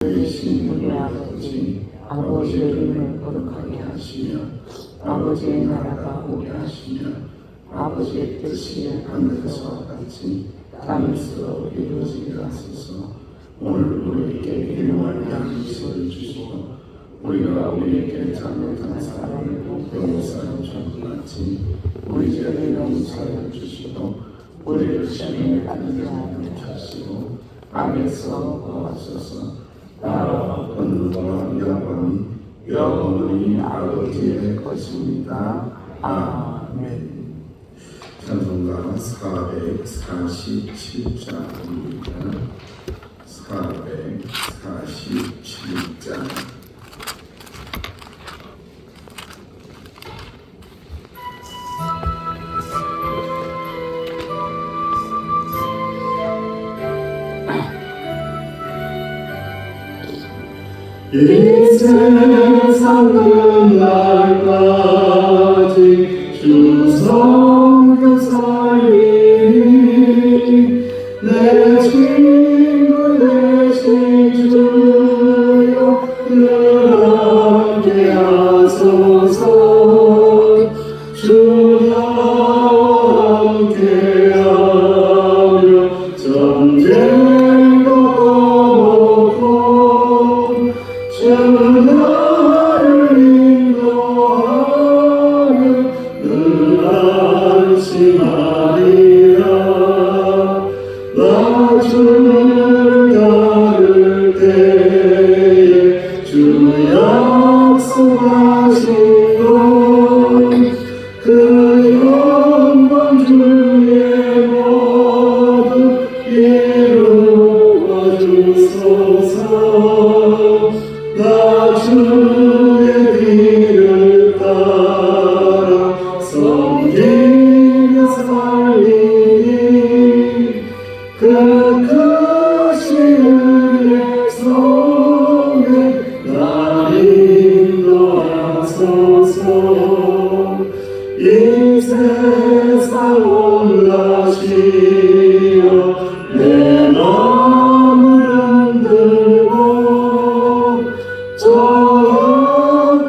되신 우리 아버지, 아버지의 이름을 거룩하게 하시며 아버지의 나라가 오게 하시며 아버지의 뜻이 하늘에서와 같이 땅에서도 이루어지게 하소서. 오늘 우리에게 일용할 양식을 주시고 우리가 우리에게 잘못한 사람을 용서하는 것 같이 우리 죄를 용서하여 주시고 우리를 시험에 빠지지 않게 하시고 악에서 구하소서. 나라와 권능과 영광이 영원히 아버지의 것입니다. 아멘. 찬송가 447장입니다. 447장. 이 세상 끝날까지 주 성령 살리니 내 친구 되신 주여 늘 함께 하소서. 주와 함께하며 전쟁도 거먹고 주 나를 인도하며 늘 안심하리라. 나 주를 따를 때에 주 약속하신 것 그 영광 주의 모두 이루어 주소서. 나 주의 길을 따라 섬기며 살리니 그 크신 은혜 속에 날 인도하소서. 이 세상 올라시어 내 마음을 흔들고 저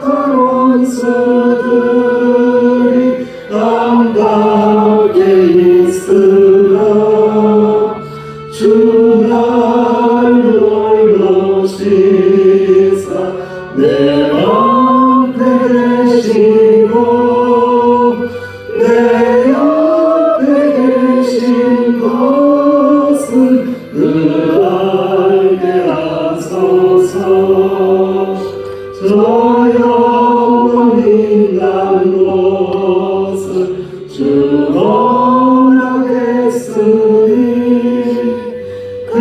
악한 원수들이 안가게 있으라. 주 나를 올로시사 내 맘 되시고 내 옆에 계신 것을 늘 알게 하소서. 저 영원 인간 것을 주 허락했으니 그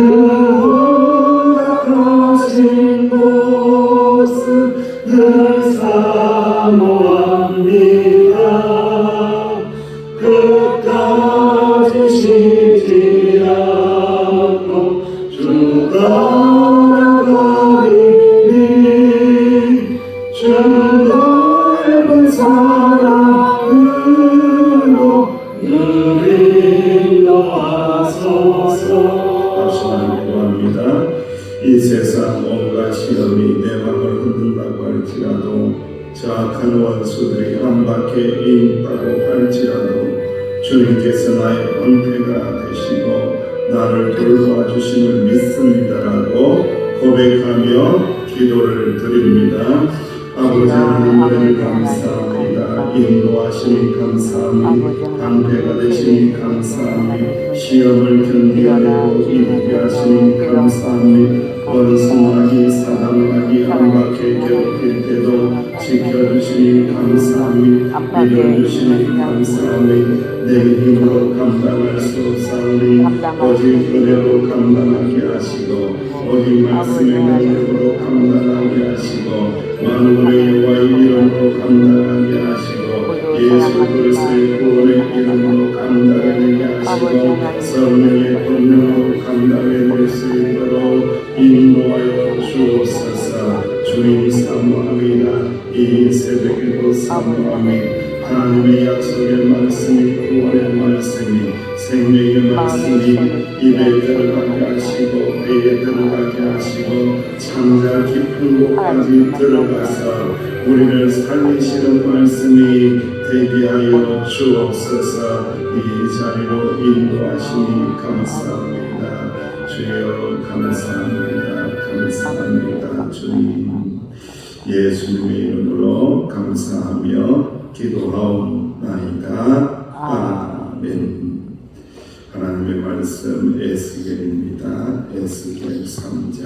허락하신 것을 늘 사모합니다. 끝까지 쉬지 않고 주가 나가리니 주 넓은 사랑으로 늘 인도하소서. 하나님 기도합니다. 이 세상 온갖 시험이 내 마음을 흔든다고 할지라도 저악한 원수들이 한바퀴 임다고 할지라도 주님께서 나의 언패가 되시고 나를 돌봐주심을 믿습니다라고 고백하며 기도를 드립니다. 아버지 하나님 감사합니다. 인도하심이 감사합니다. 방패가 되심이 감사합니다. 시험을 견디어내고 이기게 하심이 감사합니다. 원수마귀 사단마귀 한바퀴 괴롭힐 때도 지켜주시니 감사합니다. 밀어주시니 감사합니다. 내 힘으로 감당할 수 없사오니 오직 은혜로 감당하게 하시고 오직 말씀의 능력으로 감당하게 하시고 만물의 여호와의 이름으로 감당하게 하시고 예수 그리스도의 구원의 이름으로 감당해내게 하시고 성령의 권능으로 감당해낼 수 있도록 인도하여 주옵소서. 주님 사모합니다. 이 새벽에도 사모합니다. 하나님의 약속의 말씀이 구원의 말씀이 생명의 말씀이 입에 들어가게 하시고 배에 들어가게 하시고 창자 깊은 곳까지 들어가서 우리를 살리시는 말씀이 대비하여 주옵소서. 이 자리로 인도하시니 감사합니다. 주여 감사합니다. 감사합니다. 주님 예수님의 이름으로 감사하며 기도하옵나이다. 아멘. 하나님의 말씀 에스겔입니다. 에스겔 3장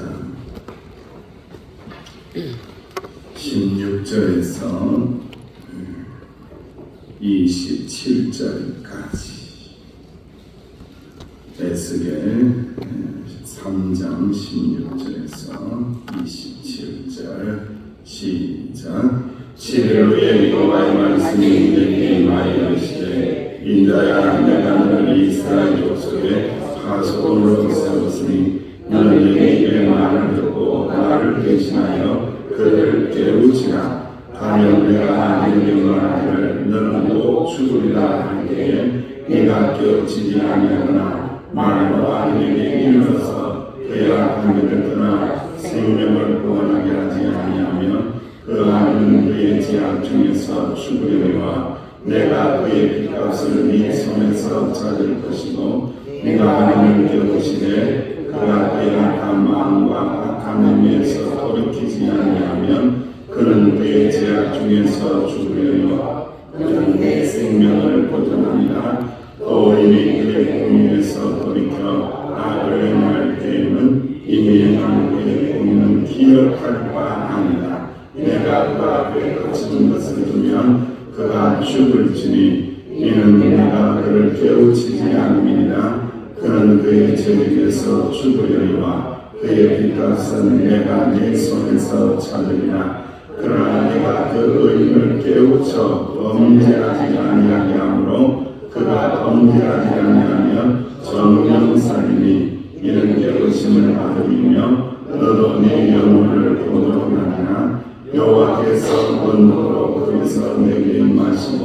16절에서 27절까지 에스겔 3장 16절에서 27절 시작. 7일 후에 여호와의 말씀이 내게 임하시되 인자야 내가 너를 이스라엘 족속의 파수꾼으로 세웠으니 너는 내게 이 말을 듣고 나를 대신하여 그들을 깨우치라. 가면 내가 내게 말하기를 너는 또 죽으리라 할 때에 네가 깨우치지 아니하거나 말과 내게 일러서 그의 관계를 떠나 생명을 구원하게 하지 아니하며 그 아는 그의 제약 중에서 죽으려니와 내가 그의 핏값을 네 손에서 찾을 것이고 네가 하나님을 깨우치되 그가 그의 악한 마음과 악한 의미에서 돌이키지 아니하면 그는 그의 제약 중에서 죽으려니와 그는 내 생명을 보존하니라. 또 이미 그의 공의에서 돌이켜 악을 행할 때에는 이미 행한 그의 공의는 기억할 바 아니라. 내가 그 앞에 거친 것을 두면 그가 죽을지니 이는 내가 그를 깨우치지 않음이니라. 그는 그의 죄에서 죽으려니와 그의 핏값은 내가 내 손에서 찾으리라. 그러나 내가 그 의인을 깨우쳐 범죄하지 아니하게 하므로 그가 범죄하지 아니하면 정령살이니 이는 깨우침을 받음이며 너도 네 영혼을 보존하느냐. 여호와께서 언덕으로 거기서 내게 임하시고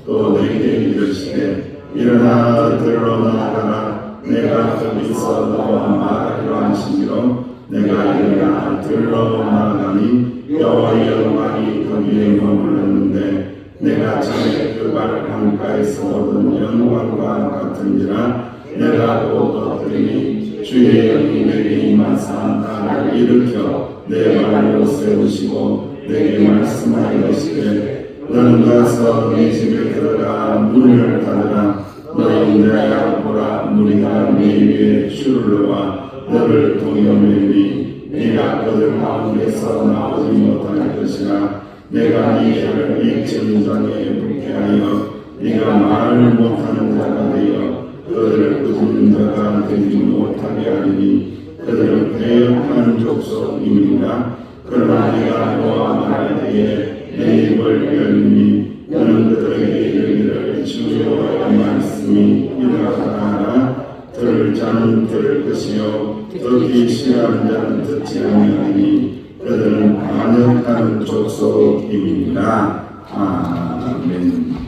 또 내게 이르시되 일어나 들러 나가라. 내가 거기서 너와 말하기로 하시기로 내가 일어나 들러 나가니 여호와의 영광이 거기에 머물렀는데 내가 전에 그 발 강가에서 얻은 영광과 같은지라. 내가 곧 엎드리니 주의 영이 내게 임하사 나를 일으켜 내 발로 세우시고 내게 말씀하시되 너는 가서 네 집에 들어가 문을 닫으라. 너희 인자야 보라 무리가 네 위에 줄을 놓아 너를 동여매니 네가 그들 가운데서 나오지 못할 것이라. 내가 네 혀를 익천장에 붙게 하여 네가 말을 못하는 자가 되어 그들을 꾸짖는 자가 되지 못하게 하리니 그들은 배역한 족속임이니라. 그러나 네가 너와 말할 때에 내 입을 열리니 너는 그들에게 이르기를 주 여호와의 말씀이 이러하다 하라. 들을 자는 들을 것이요 듣기 싫어하는 자는 듣지 아니하리니 그들은 반역하는 족속임이니라. 아멘.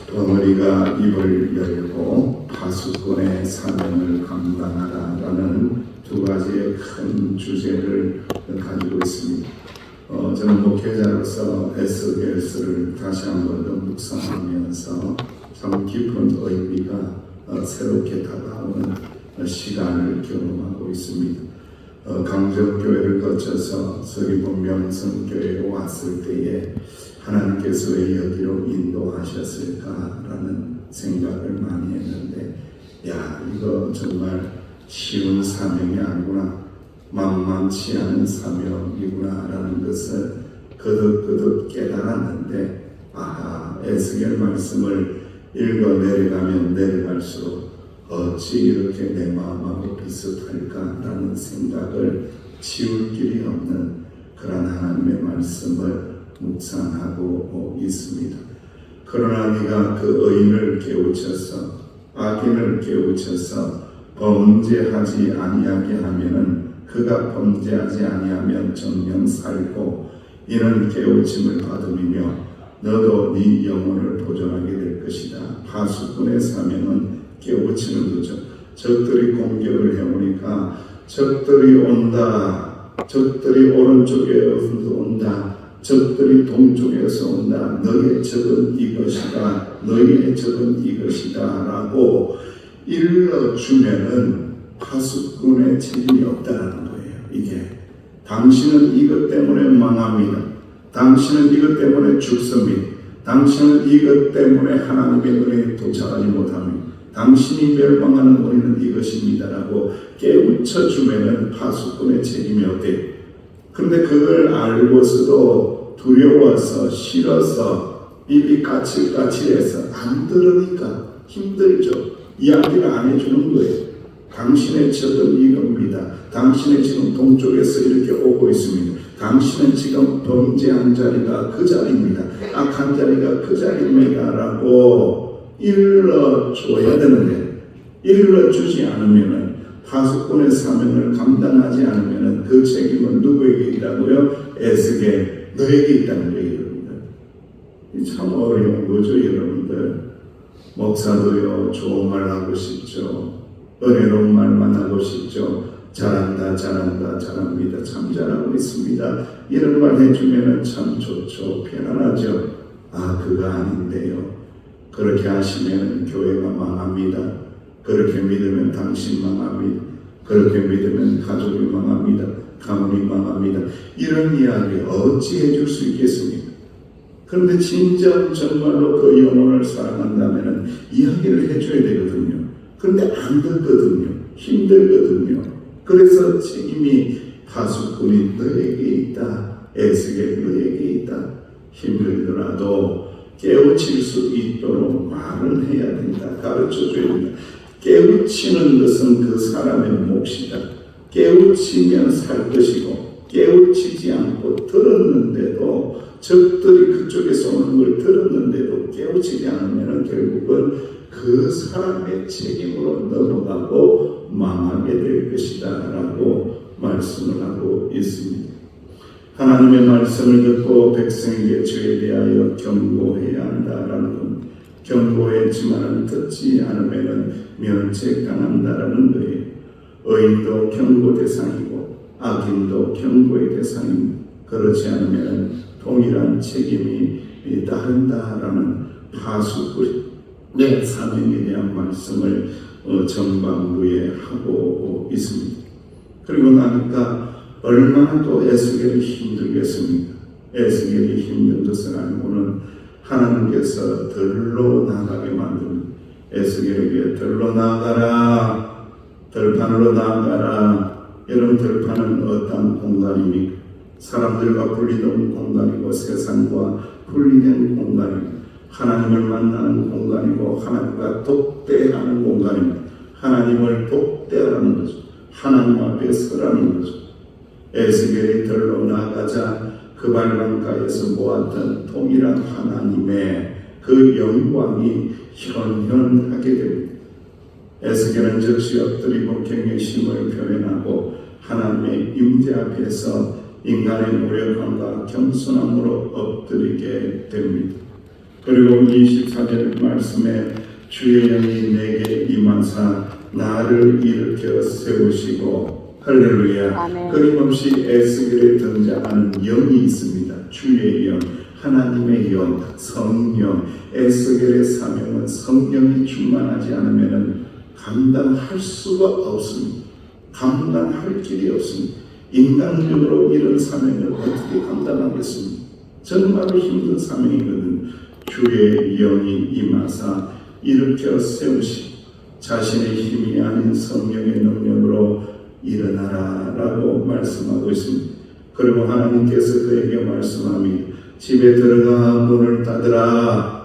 덩어리가 입을 열고 파수꾼의 사명을 감당하라라는 두 가지의 큰 주제를 가지고 있습니다. 저는 목회자로서 에스겔서를 다시 한 번 더 묵상하면서 참 깊은 의미가 새롭게 다가오는 시간을 경험하고 있습니다. 강적교회를 거쳐서 서귀포 명성교회에 왔을 때에 하나님께서 왜 여기로 인도하셨을까라는 생각을 많이 했는데 이거 정말 쉬운 사명이 아니구나, 만만치 않은 사명이구나 라는 것을 거듭거듭 깨달았는데 에스겔 말씀을 읽어 내려가면 내려갈수록 어찌 이렇게 내 마음하고 비슷할까라는 생각을 치울 길이 없는 그런 하나님의 말씀을 묵상하고 있습니다. 그러나 네가 그 의인을 깨우쳐서 악인을 깨우쳐서 범죄하지 아니하게 하면은 그가 범죄하지 아니하면 정령 살고 이는 깨우침을 받음이며 너도 네 영혼을 보존하게 될 것이다. 파수꾼의 사명은 깨우치는 거죠. 적들이 공격을 해오니까 적들이 온다. 적들이 오른쪽에서 온다. 적들이 동쪽에서 온다. 너의 적은 이것이다. 너의 적은 이것이다. 라고 일러주면은 파수꾼의 책임이 없다는 거예요. 이게 당신은 이것 때문에 망합니다. 당신은 이것 때문에 죽습니다. 당신은 이것 때문에 하나님의 은혜에 도착하지 못합니다. 당신이 멸망하는 원인은 이것입니다. 라고 깨우쳐주면은 파수꾼의 책임이 없대요. 그런데 그걸 알고서도 두려워서 싫어서 입이 까칠까칠해서 안 들으니까 힘들죠. 이야기를 안 해주는 거예요. 당신의 적은 이겁니다. 당신의 지금 동쪽에서 이렇게 오고 있습니다. 당신은 지금 범죄한 자리가 그 자리입니다. 악한 자리가 그 자리입니다. 라고 일러줘야 되는데 일러주지 않으면은 파수꾼의 사명을 감당하지 않으면 그 책임은 누구에게 있다고요? 에스겔 너에게 있다는 거예요. 여러분들. 참 어려운 거죠. 여러분들. 목사도요 좋은 말 하고 싶죠. 은혜로운 말만 하고 싶죠. 잘한다 잘합니다. 참 잘하고 있습니다. 이런 말 해주면 참 좋죠. 편안하죠. 아 그거 아닌데요. 그렇게 하시면 교회가 망합니다. 그렇게 믿으면 당신 망합니다. 그렇게 믿으면 가족이 망합니다. 가문이 망합니다. 이런 이야기 어찌 해줄 수 있겠습니까? 그런데 진짜 정말로 그 영혼을 사랑한다면 이야기를 해줘야 되거든요. 그런데 안 듣거든요. 힘들거든요. 그래서 책임이 파수꾼이 너에게 있다. 에스겔 너에게 있다. 힘들더라도 깨우칠 수 있도록 말을 해야 된다. 가르쳐줘야 된다. 깨우치는 것은 그 사람의 몫이다. 깨우치면 살 것이고 깨우치지 않고 들었는데도 적들이 그쪽에서 오는 걸 들었는데도 깨우치지 않으면 결국은 그 사람의 책임으로 넘어가고 망하게 될 것이다 라고 말씀을 하고 있습니다. 하나님의 말씀을 듣고 백성에게 죄에 대하여 경고해야 한다라는 겁니다. 경고했지만 듣지 않으면 면책당한다라는 거예요. 의인도 경고 대상이고 악인도 경고의 대상입니다. 그렇지 않으면 동일한 책임이 따른다라는 파수꾼의 사명에 대한 말씀을 전반부에 하고 있습니다. 그리고 나니까 얼마나 또 에스겔이 힘들겠습니까? 에스겔이 힘든 것을 알고는 하나님께서 들로 나가게 만듭니다. 에스겔에게 들로 나가라. 들판으로 나가라. 여러분 들판은 어떤 공간입니까? 사람들과 분리된 공간이고 세상과 분리된 공간입니다. 하나님을 만나는 공간이고 하나님과 독대하는 공간입니다. 하나님을 독대하라는 거죠. 하나님 앞에 서라는 거죠. 에스겔이 들로 나가자 그 발광가에서 모았던 통일한 하나님의 그 영광이 현현하게 됩니다. 에스겔은 즉시 엎드리고 경외심을 표현하고 하나님의 임재 앞에서 인간의 무력함과 겸손함으로 엎드리게 됩니다. 그리고 24절 말씀에 주의 영이 내게 임하사 나를 일으켜 세우시고 할렐루야. 아멘. 끊임없이 에스겔에 등장하는 영이 있습니다. 주의 영, 하나님의 영, 성령. 에스겔의 사명은 성령이 충만하지 않으면 감당할 수가 없습니다. 감당할 길이 없습니다. 인간적으로 이런 사명을 어떻게 감당하겠습니까? 정말 힘든 사명이거든요. 주의 영이 임하사 일으켜 세우시고 자신의 힘이 아닌 성령의 능력으로 일어나라 라고 말씀하고 있습니다. 그리고 하나님께서 그에게 말씀합니다. 집에 들어가 문을 닫으라.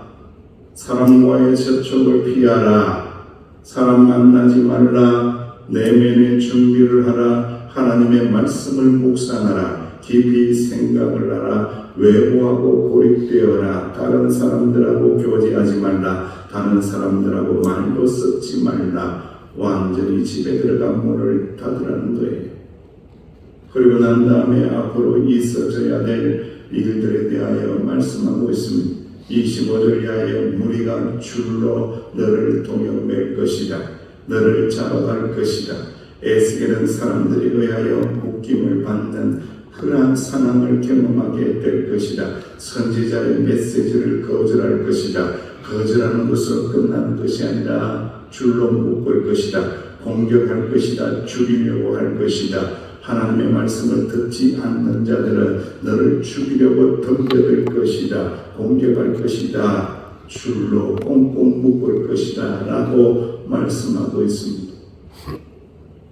사람과의 접촉을 피하라. 사람 만나지 말라. 내면의 준비를 하라. 하나님의 말씀을 묵상하라. 깊이 생각을 하라. 외고하고 고립되어라. 다른 사람들하고 교제하지 말라. 다른 사람들하고 말도 섞지 말라. 완전히 집에 들어가 문을 닫으라는 거예요. 그리고 난 다음에 앞으로 있어져야 될 일들에 대하여 말씀하고 있습니다. 25절 이하에 무리가 줄로 너를 동여맬 것이다. 너를 잡아갈 것이다. 에스겔은 사람들에 의하여 묶임을 받는 그러한 상황을 경험하게 될 것이다. 선지자의 메시지를 거절할 것이다. 거절하는 것으로 끝나는 것이 아니라 줄로 묶을 것이다. 공격할 것이다. 죽이려고 할 것이다. 하나님의 말씀을 듣지 않는 자들은 너를 죽이려고 덤벼들 것이다. 공격할 것이다. 줄로 꽁꽁 묶을 것이다 라고 말씀하고 있습니다.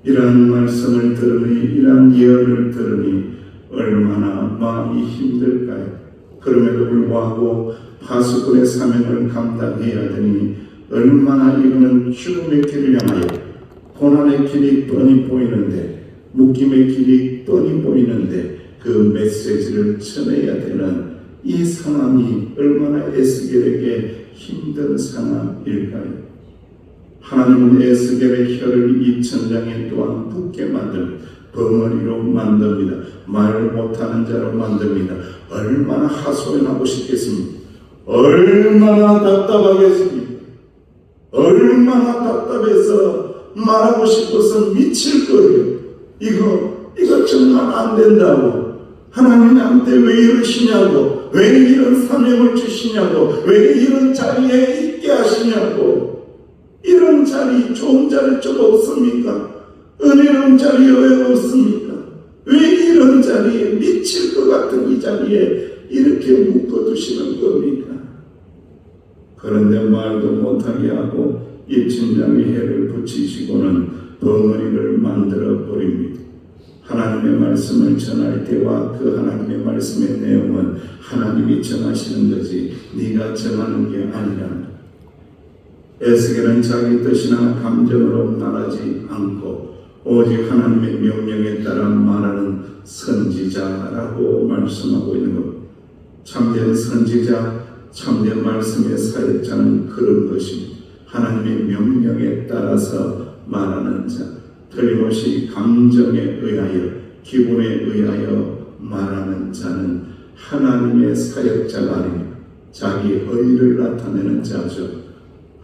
이러한 말씀을 들으니, 이러한 예언을 들으니 얼마나 마음이 힘들까요? 그럼에도 불구하고 파수꾼의 사명을 감당해야 되니 얼마나 이거는 죽음의 길을 향하여, 고난의 길이 뻔히 보이는데, 묶임의 길이 뻔히 보이는데 그 메시지를 전해야 되는 이 상황이 얼마나 에스겔에게 힘든 상황일까요? 하나님은 에스겔의 혀를 이 천장에 또한 붓게 만듭니다. 벙어리로 만듭니다. 말을 못하는 자로 만듭니다. 얼마나 하소연하고 싶겠습니까? 얼마나 답답하겠습니까? 얼마나 답답해서 말하고 싶어서 미칠 거예요. 이거 정말 안 된다고. 하나님 나한테 왜 이러시냐고. 왜 이런 사명을 주시냐고. 왜 이런 자리에 있게 하시냐고. 이런 자리, 좋은 자리 좀 없습니까? 은혜로운 자리 왜 없습니까? 왜 이런 자리에, 미칠 것 같은 이 자리에 이렇게 묶어두시는 겁니까? 그런데 말도 못하게 하고 이 천장에 해를 붙이시고는 벙어리를 만들어 버립니다. 하나님의 말씀을 전할 때와 그 하나님의 말씀의 내용은 하나님이 정하시는 거지 네가 정하는 게 아니라. 에스겔은 자기 뜻이나 감정으로 말하지 않고 오직 하나님의 명령에 따라 말하는 선지자라고 말씀하고 있는 것. 참된 선지자, 참된 말씀의 사역자는 그런 것입니다. 하나님의 명령에 따라서 말하는 자, 틀림없이 감정에 의하여, 기분에 의하여 말하는 자는 하나님의 사역자가 아닙니다. 자기 의의를 나타내는 자죠.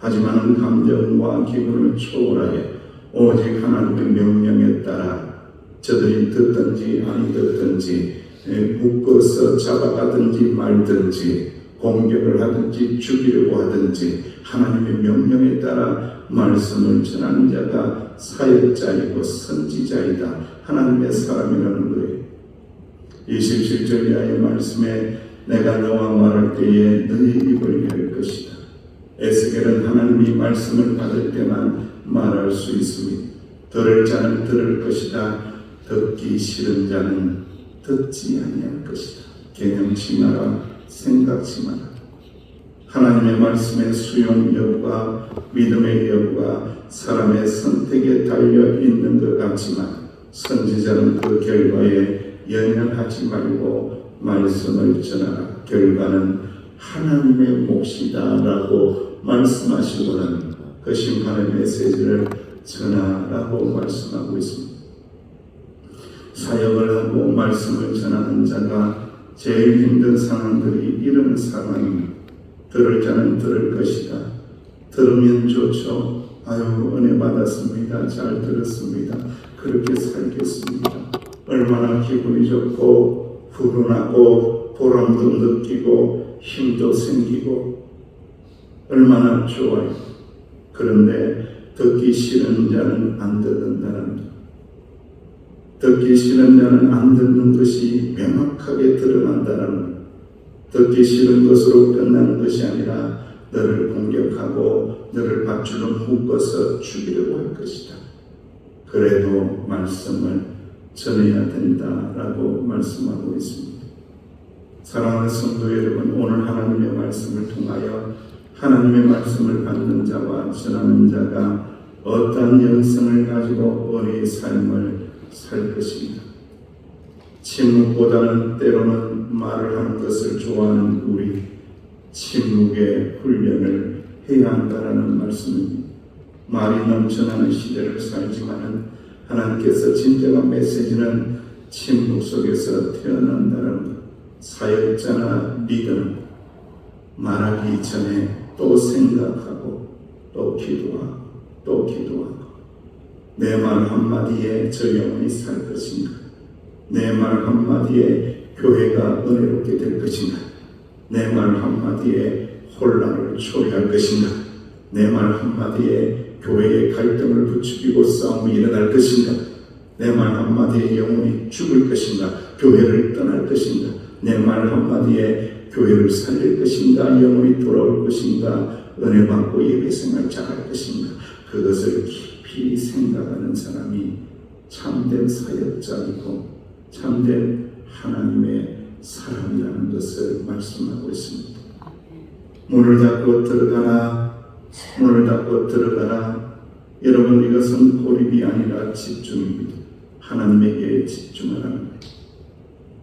하지만 감정과 기분을 초월하여 오직 하나님의 명령에 따라 저들이 듣든지 아니 듣든지 묶어서 잡아가든지 말든지 공격을 하든지 죽이려고 하든지 하나님의 명령에 따라 말씀을 전하는 자가 사역자이고 선지자이다. 하나님의 사람이라는 거예요. 27절 이하의 말씀에 내가 너와 말할 때에 너희 입을 열 것이다. 에스겔은 하나님이 말씀을 받을 때만 말할 수 있습니다. 들을 자는 들을 것이다. 듣기 싫은 자는 듣지 아니할 것이다. 개념치 마라. 생각지 마라. 하나님의 말씀의 수용 여부가, 믿음의 여부가 사람의 선택에 달려 있는 것 같지만 선지자는 그 결과에 연연하지 말고 말씀을 전하라. 결과는 하나님의 몫이다 라고 말씀하시고는 그 심판의 메시지를 전하라고 말씀하고 있습니다. 사역을 하고 말씀을 전하는 자가 제일 힘든 상황들이 이런 상황입니다. 들을 자는 들을 것이다. 들으면 좋죠. 아유 은혜 받았습니다. 잘 들었습니다. 그렇게 살겠습니다. 얼마나 기분이 좋고 훈훈하고 보람도 느끼고 힘도 생기고 얼마나 좋아요. 그런데 듣기 싫은 자는 안 듣는다는 것. 듣기 싫은 자는 안 듣는 것이 명확하게 드러난다는 것. 듣기 싫은 것으로 끝나는 것이 아니라 너를 공격하고 너를 밧줄로 묶어서 죽이려고 할 것이다. 그래도 말씀을 전해야 된다라고 말씀하고 있습니다. 사랑하는 성도 여러분, 오늘 하나님의 말씀을 통하여 하나님의 말씀을 받는 자와 전하는 자가 어떠한 영성을 가지고 우리의 삶을 살 것입니다. 침묵보다는 때로는 말을 하는 것을 좋아하는 우리, 침묵의 훈련을 해야 한다는 말씀입니다. 말이 넘쳐나는 시대를 살지만은 하나님께서 진정한 메시지는 침묵 속에서 태어난다는 것. 사역자나 리더는 말하기 전에 또 생각하고 또 기도하고 또 기도하고 내 말 한마디에 저 영혼이 살 것인가? 내 말 한마디에 교회가 은혜롭게 될 것인가? 내 말 한마디에 혼란을 초래할 것인가? 내 말 한마디에 교회의 갈등을 부추기고 싸움이 일어날 것인가? 내 말 한마디에 영혼이 죽을 것인가? 교회를 떠날 것인가? 내 말 한마디에 교회를 살릴 것인가? 영혼이 돌아올 것인가? 은혜 받고 예배생활 잘할 것인가? 그것을 깊이 생각하는 사람이 참된 사역자이고 참된 하나님의 사람이라는 것을 말씀하고 있습니다. 문을 닫고 들어가라. 문을 닫고 들어가라. 여러분, 이것은 고립이 아니라 집중입니다. 하나님에게 집중하라는 거예요.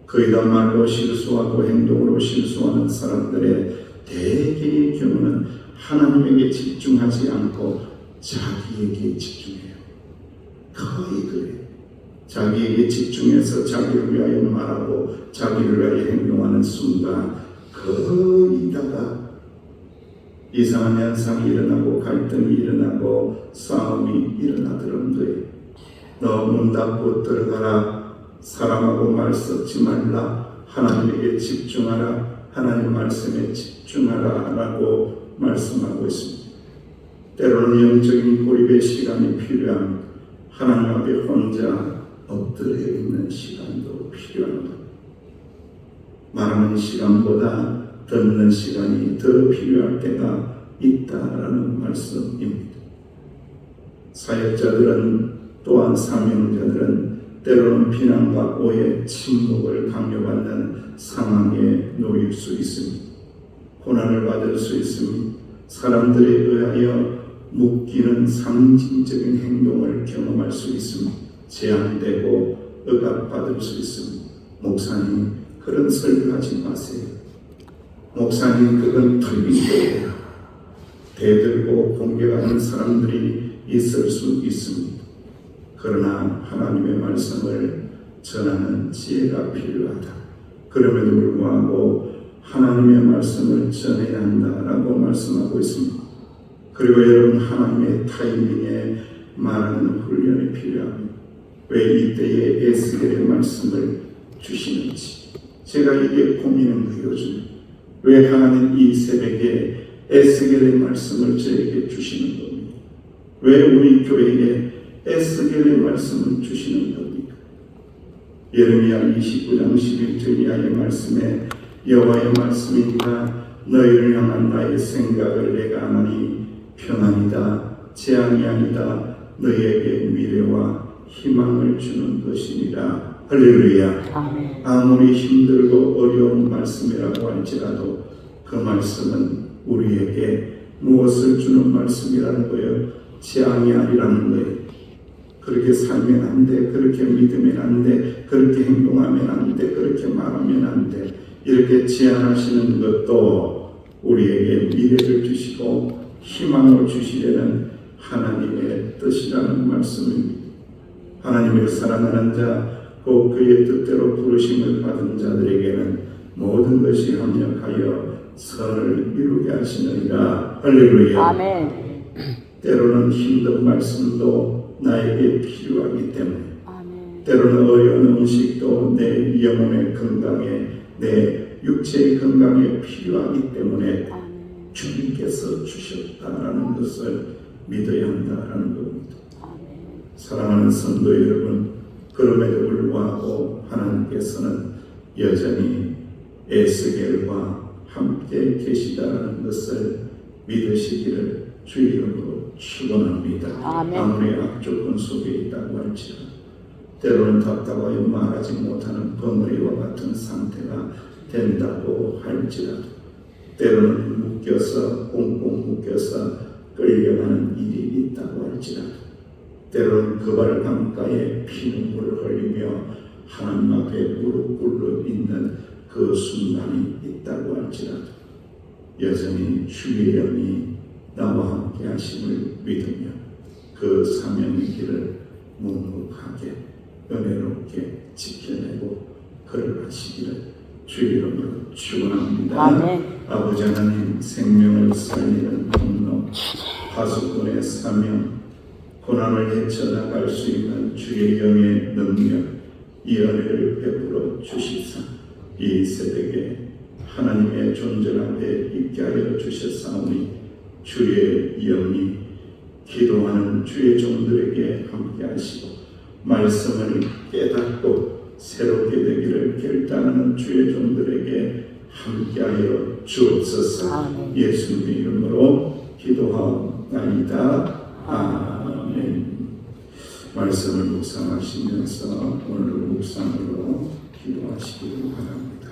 거의 다 말로 실수하고 행동으로 실수하는 사람들의 대개의 경우는 하나님에게 집중하지 않고 자기에게 집중해요. 거의 그래요. 자기에게 집중해서 자기를 위하여 말하고 자기를 위하여 행동하는 순간 거의 다가 이상한 현상이 일어나고 갈등이 일어나고 싸움이 일어나더라는 거예요. 너 문 닫고 들어가라. 사람하고 말 섞지 말라. 하나님에게 집중하라. 하나님 말씀에 집중하라 라고 말씀하고 있습니다. 때로는 영적인 고립의 시간이 필요합니다. 하나님 앞에 혼자 엎드려 있는 시간도 필요합니다. 말하는 시간보다 듣는 시간이 더 필요할 때가 있다라는 말씀입니다. 사역자들은 또한 사명자들은 때로는 비난과 오해, 침묵을 강요받는 상황에 놓일 수 있습니다. 고난을 받을 수 있습니다. 사람들에 의하여 묶이는 상징적인 행동을 경험할 수 있습니다. 제한되고 억압받을 수 있습니다. 목사님, 그런 설교하지 마세요. 목사님, 그건 틀린 거예요. 대들고 공격하는 사람들이 있을 수 있습니다. 그러나 하나님의 말씀을 전하는 지혜가 필요하다. 그럼에도 불구하고 하나님의 말씀을 전해야 한다라고 말씀하고 있습니다. 그리고 여러분, 하나님의 타이밍에 말하는 훈련이 필요합니다. 왜 이때에 에스겔의 말씀을 주시는지 제가 이게 고민인 거예요. 요즘 왜 하나님 이 새벽에 에스겔의 말씀을 저에게 주시는 겁니까? 왜 우리 교회에 에스겔의 말씀을 주시는 겁니까? 예레미야 29장 11절 이하의 말씀에 여호와의 말씀이니까 너희를 향한 나의 생각을 내가 아노니 평안이다, 재앙이 아니다, 너희에게 미래와 희망을 주는 것이니라. 할렐루야. 아멘. 아무리 힘들고 어려운 말씀이라고 할지라도 그 말씀은 우리에게 무엇을 주는 말씀이라는 거예요? 재앙이 아니라는 거예요. 그렇게 살면 안 돼, 그렇게 믿으면 안 돼, 그렇게 행동하면 안 돼, 그렇게 말하면 안 돼. 이렇게 제안하시는 것도 우리에게 미래를 주시고 희망을 주시려는 하나님의 뜻이라는 말씀입니다. 하나님을 사랑하는 자, 곧 그의 뜻대로 부르심을 받은 자들에게는 모든 것이 합력하여 선을 이루게 하시느니라. 할렐루야. 아멘. 때로는 힘든 말씀도 나에게 필요하기 때문에, 아멘. 때로는 어려운 음식도 내 영혼의 건강에, 내 육체의 건강에 필요하기 때문에 아멘. 주님께서 주셨다라는 것을 믿어야 한다라는 겁니다. 아멘. 사랑하는 성도 여러분, 그럼에도 불구하고 하나님께서는 여전히 에스겔과 함께 계시다라는 것을 믿으시기를 주의 이름으로 축원합니다. 아무리 악조건 속에 있다고 할지라도, 때로는 답답하여 말하지 못하는 벙어리와 같은 상태가 된다고 할지라도, 때로는 묶여서 꽁꽁 묶여서 끌려가는 일이 있다고 할지라도, 때로는 그발 강가에 피눈물을 흘리며 하나님 앞에 무릎 꿇어 있는 그 순간이 있다고 할지라도 여전히 주의 영이 나와 함께 하심을 믿으며 그 사명의 길을 묵묵하게 은혜롭게 지켜내고 걸어가시기를 주의 이름으로 축원합니다. 아멘. 아버지 하나님, 생명을 살리는 통로, 파수꾼의 사명, 고난을 헤쳐나갈 수 있는 주의 영의 능력, 이 은혜를 베풀어 주시사 이 세대에 하나님의 존재 앞에 있게 하여 주셨사오니 주의 영이 기도하는 주의 종들에게 함께 하시고 말씀을 깨닫고 새롭게 되기를 결단하는 주의 종들에게 함께하여 주옵소서. 아멘. 예수님의 이름으로 기도하옵나이다. 아멘. 말씀을 묵상하시면서 오늘 묵상으로 기도하시기를 바랍니다.